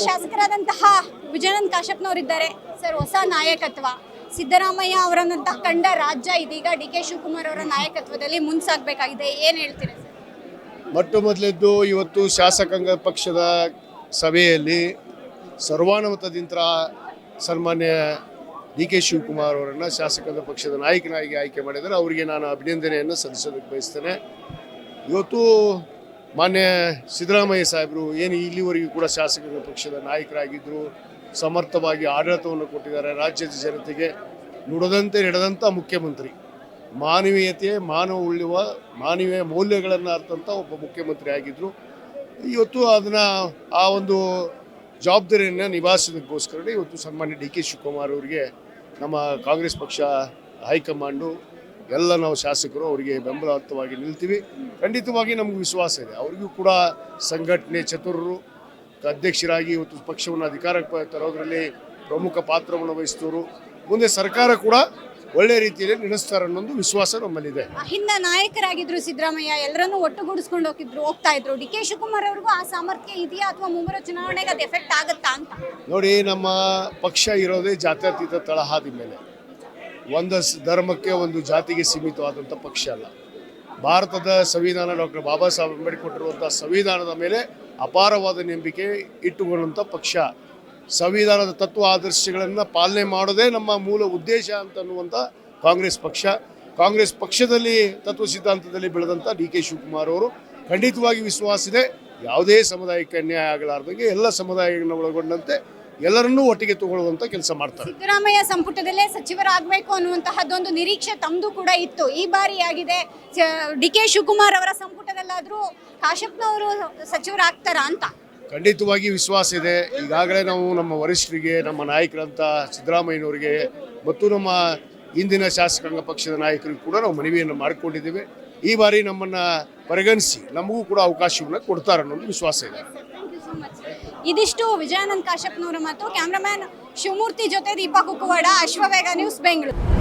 ಶಾಸಕರಾದಂತಹ Vijayananda ಕಾಶ್ಯಪ್ನವರಿದ್ದಾರೆ sir. ಹೊಸ ನಾಯಕತ್ವ ಸಿದ್ದರಾಮಯ್ಯ ಅವರನ್ನಂತ ಕಂಡ ರಾಜ್ಯ ಇದೀಗ ಡಿ.ಕೆ. ಶಿವಕುಮಾರ್ ಅವರ ನಾಯಕತ್ವದಲ್ಲಿ ಮುಂಸಾಗಬೇಕಾಗಿದೆ, ಏನ್ ಹೇಳ್ತೀರಾ ಸರ್? ಮೊಟ್ಟ ಮೊದಲದ್ದು ಇವತ್ತು ಶಾಸಕಾಂಗ ಪಕ್ಷದ ಸಭೆಯಲ್ಲಿ ಸರ್ವಾನುಮತದಿಂದ ಸನ್ಮಾನ್ಯ ಡಿ.ಕೆ. ಶಿವಕುಮಾರ್ ಅವರನ್ನು ಶಾಸಕಾಂಗ ಪಕ್ಷದ ನಾಯಕನಾಗಿ ಆಯ್ಕೆ ಮಾಡಿದರೆ ಅವರಿಗೆ ನಾನು ಅಭಿನಂದನೆಯನ್ನು ಸಲ್ಲಿಸೋದಕ್ಕೆ ಬಯಸ್ತೇನೆ. ಇವತ್ತು ಮಾನ್ಯ ಸಿದ್ದರಾಮಯ್ಯ ಸಾಹೇಬರು ಏನು ಇಲ್ಲಿವರೆಗೂ ಕೂಡ ಶಾಸಕಾಂಗ ಪಕ್ಷದ ನಾಯಕರಾಗಿದ್ದರು, ಸಮರ್ಥವಾಗಿ ಆಡಳಿತವನ್ನು ಕೊಟ್ಟಿದ್ದಾರೆ. ರಾಜ್ಯದ ಜನತೆಗೆ ನುಡಿದಂತೆ ನಡೆದಂಥ ಮುಖ್ಯಮಂತ್ರಿ, ಮಾನವೀಯತೆ ಉಳ್ಳುವ ಮಾನವೀಯ ಮೌಲ್ಯಗಳನ್ನು ಅರ್ಥಂಥ ಒಬ್ಬ ಮುಖ್ಯಮಂತ್ರಿ ಆಗಿದ್ದರು. ಇವತ್ತು ಅದನ್ನು ಆ ಒಂದು ಜವಾಬ್ದಾರಿಯನ್ನು ನಿಭಾಯಿಸೋದಕ್ಕೋಸ್ಕರ ಇವತ್ತು ಸನ್ಮಾನ್ಯ ಡಿ.ಕೆ. ಶಿವಕುಮಾರ್ ಅವರಿಗೆ ನಮ್ಮ ಕಾಂಗ್ರೆಸ್ ಪಕ್ಷ ಹೈಕಮಾಂಡು ಎಲ್ಲ ನಾವು ಶಾಸಕರು ಅವರಿಗೆ ಬೆಂಬಲಾರ್ಥವಾಗಿ ನಿಲ್ತೀವಿ. ಖಂಡಿತವಾಗಿ ನಮಗೆ ವಿಶ್ವಾಸ ಇದೆ. ಅವರಿಗೂ ಕೂಡ ಸಂಘಟನೆ ಚತುರರು, ಅಧ್ಯಕ್ಷರಾಗಿ ಇವತ್ತು ಪಕ್ಷವನ್ನು ಅಧಿಕಾರಕ್ಕೆ ತರೋದರಲ್ಲಿ ಪ್ರಮುಖ ಪಾತ್ರವನ್ನು ವಹಿಸಿದವರು. ಮುಂದೆ ಸರ್ಕಾರ ಕೂಡ ಒಳ್ಳೆ ರೀತಿಯಲ್ಲಿ ನಡೆಸ್ತಾರೆ ಅನ್ನೋದು ವಿಶ್ವಾಸ ನಮ್ಮಲ್ಲಿದೆ. ಹಿಂದೆ ನಾಯಕರಾಗಿದ್ರು ಸಿದ್ದರಾಮಯ್ಯ, ಎಲ್ಲರನ್ನೂ ಒಟ್ಟುಗೂಡಿಸ್ಕೊಂಡು ಹೋಗ್ತಾ ಇದ್ರು. ಡಿ.ಕೆ. ಶಿವಕುಮಾರ್ ಅವ್ರಿಗೂ ಆ ಸಾಮರ್ಥ್ಯ ಇದೆಯಾ ಅಥವಾ ಮುಂಬರುವ ಚುನಾವಣೆಗೆ ಅದು ಎಫೆಕ್ಟ್ ಆಗುತ್ತಾ ಅಂತ? ನೋಡಿ, ನಮ್ಮ ಪಕ್ಷ ಇರೋದೇ ಜಾತ್ಯತೀತ ತಳಹಾದಿ ಮೇಲೆ. ಒಂದು ಧರ್ಮಕ್ಕೆ ಒಂದು ಜಾತಿಗೆ ಸೀಮಿತವಾದಂಥ ಪಕ್ಷ ಅಲ್ಲ. ಭಾರತದ ಸಂವಿಧಾನ ಡಾಕ್ಟರ್ ಬಾಬಾ ಸಾಹೇಬ್ ಅಂಬೇಡ್ಕರ್ ಕೊಟ್ಟಿರುವಂಥ ಸಂವಿಧಾನದ ಮೇಲೆ ಅಪಾರವಾದ ನಂಬಿಕೆ ಇಟ್ಟುಕೊಂಡಂಥ ಪಕ್ಷ. ಸಂವಿಧಾನದ ತತ್ವ ಆದರ್ಶಗಳನ್ನು ಪಾಲನೆ ಮಾಡೋದೇ ನಮ್ಮ ಮೂಲ ಉದ್ದೇಶ ಅಂತನ್ನುವಂಥ ಕಾಂಗ್ರೆಸ್ ಪಕ್ಷ. ಕಾಂಗ್ರೆಸ್ ಪಕ್ಷದಲ್ಲಿ ತತ್ವ ಸಿದ್ಧಾಂತದಲ್ಲಿ ಬೆಳೆದಂಥ ಡಿ.ಕೆ. ಶಿವಕುಮಾರ್ ಅವರು ಖಂಡಿತವಾಗಿ ವಿಶ್ವಾಸ ಇದೆ, ಯಾವುದೇ ಸಮುದಾಯಕ್ಕೆ ಅನ್ಯಾಯ ಆಗಲಾರ್ದಂಗೆ ಎಲ್ಲ ಸಮುದಾಯಗಳನ್ನು ಒಳಗೊಂಡಂತೆ ಎಲ್ಲರನ್ನೂ ಒಟ್ಟಿಗೆ ತಗೊಳ್ಳುವಂಥ ಕೆಲಸ ಮಾಡ್ತಾರೆ. ಸಿದ್ದರಾಮಯ್ಯ ಸಂಪುಟದಲ್ಲೇ ಸಚಿವರಾಗಬೇಕು ಅನ್ನುವಂತಹದ್ದೊಂದು ನಿರೀಕ್ಷೆ ತಮ್ಮದು ಕೂಡ ಇತ್ತು. ಈ ಬಾರಿ ಆಗಿದೆ. ಡಿ.ಕೆ. ಶಿವಕುಮಾರ್ ಅವರ ಸಂಪುಟದಲ್ಲಾದರೂ ಕಾಶ್ಯಪ್ನವರು ಸಚಿವರಾಗ್ತಾರಾ ಅಂತ? ಖಂಡಿತವಾಗಿ ವಿಶ್ವಾಸ ಇದೆ. ಈಗಾಗಲೇ ನಾವು ನಮ್ಮ ವರಿಷ್ಠರಿಗೆ, ನಮ್ಮ ನಾಯಕರಂತ ಸಿದ್ದರಾಮಯ್ಯನವರಿಗೆ ಮತ್ತು ನಮ್ಮ ಇಂದಿನ ಶಾಸಕಾಂಗ ಪಕ್ಷದ ನಾಯಕರಿಗೂ ಕೂಡ ನಾವು ಮನವಿಯನ್ನು ಮಾಡಿಕೊಂಡಿದ್ದೇವೆ. ಈ ಬಾರಿ ನಮ್ಮನ್ನು ಪರಿಗಣಿಸಿ ನಮಗೂ ಕೂಡ ಅವಕಾಶವನ್ನು ಕೊಡ್ತಾರೆ ಅನ್ನೋದು ವಿಶ್ವಾಸ ಇದೆ. ಇದಿಷ್ಟು ವಿಜಯಾನಂದ ಕಾಶ್ಯಪ್ನವರ ಮತ್ತು ಕ್ಯಾಮ್ರಾಮ್ಯಾನ್ ಶಿವಮೂರ್ತಿ ಜೊತೆ ದೀಪಾ ಕುಕ್ಕುವಾಡ, ಅಶ್ವವೇಗ ನ್ಯೂಸ್, ಬೆಂಗಳೂರು.